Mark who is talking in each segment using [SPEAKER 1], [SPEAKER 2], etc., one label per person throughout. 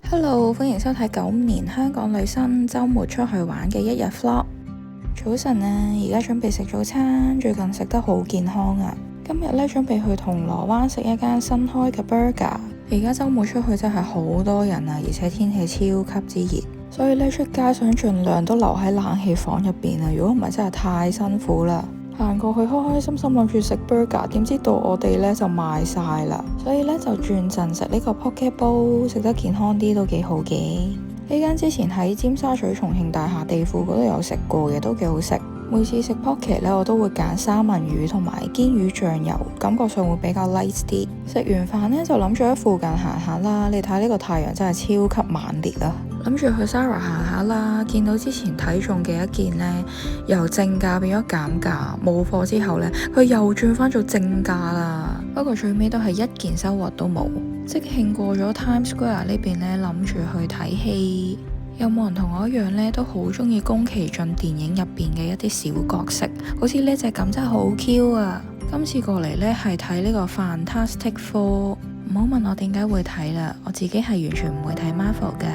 [SPEAKER 1] Hello，歡迎收睇95年香港女生周末出去玩嘅一日 vlog。早晨啊，而家準備食早餐，最近食得好健康啊。今日咧準備去銅鑼灣食一間新開嘅 burger。而家周末出去真係好多人啊，而且天氣超級之熱，所以咧出街想盡量都留喺冷氣房入邊啊。如果唔係真係太辛苦啦。行過去開開心心諗住食 burger， 點知到我哋咧就賣晒啦，所以咧就轉陣食呢個 poke bowl， 食得健康啲都幾好嘅。呢間之前喺尖沙咀重慶大廈地庫嗰度有食過嘅，都幾好食。每次食 poke 咧，我都會揀三文魚同埋堅魚醬油，感覺上會比較 light 啲。食完飯咧就諗住喺附近行下啦。你睇呢個太陽真係超級猛烈啊！諗住去 Zara 行下啦，見到之前睇中嘅一件呢，由正價變咗減價，冇貨之後呢，佢又轉翻做正價啦。不過最尾都係一件收穫都冇。即興過咗 Times Square 呢邊呢，諗住去睇戲。有冇人同我一樣呢？都好中意宮崎駿電影入邊嘅一啲小角色，好似呢隻咁真係好 Q 啊！今次過嚟呢，係睇呢個 Fantastic Four，唔好問我點解會睇啦，我自己係完全唔會睇 Marvel 嘅。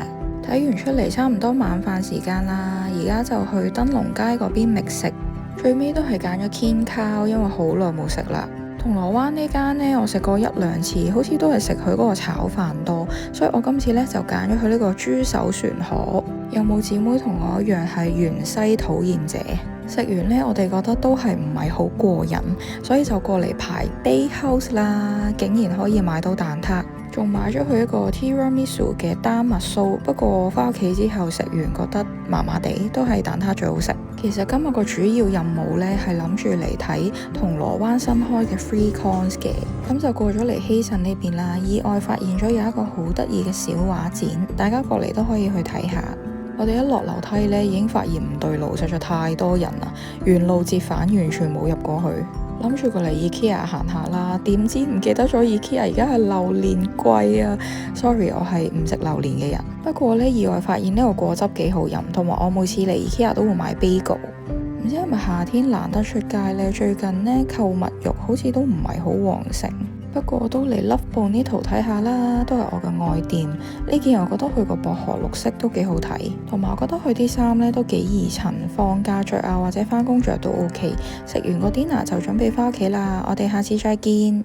[SPEAKER 1] 睇完出嚟差唔多晚飯時間啦，而家就去燈籠街嗰邊覓食，最尾都係揀咗 Kin Cow，因為好耐冇食啦。銅鑼灣呢間呢，我食過一兩次，好似都係食佢嗰個炒飯多，所以我今次呢，就揀咗佢呢個豬手船河。有冇姊妹同我一樣係芫茜討厭者？食完呢，我哋覺得都係唔係好過癮，所以就過嚟排 Bakehouse 啦，竟然可以買到蛋撻。仲買咗佢一個 Tiramisu 嘅丹麥酥，不過返屋企之後食完覺得麻麻地，都係蛋撻最好食。其實今日個主要任務呢係諗住嚟睇銅鑼灣新開嘅 Free Cons 嘅，咁就過咗嚟希慎呢邊啦。意外發現咗有一個好得意嘅小畫展，大家過嚟都可以去睇下。我哋一落樓梯呢，已經發現唔對路，實在太多人啦，原路折返，完全冇入過去。諗住過嚟 IKEA 行下啦，點知唔記得咗 IKEA 而家係榴蓮季啊 ！Sorry， 我係唔食榴蓮嘅人。不過呢，意外發現呢個果汁幾好飲，同埋我每次嚟 IKEA 都會買 bagel。唔知係咪夏天難得出街呢？最近呢，購物欲好似都唔係好旺盛。不過都嚟 Love Bonito 睇下啦，都係我嘅愛店。呢件我覺得佢個薄荷綠色都幾好睇，同埋我覺得佢啲衫呢都幾易襯，放假着啊或者返工着都 OK。食完個 dinner 就準備返屋企啦，我哋下次再見。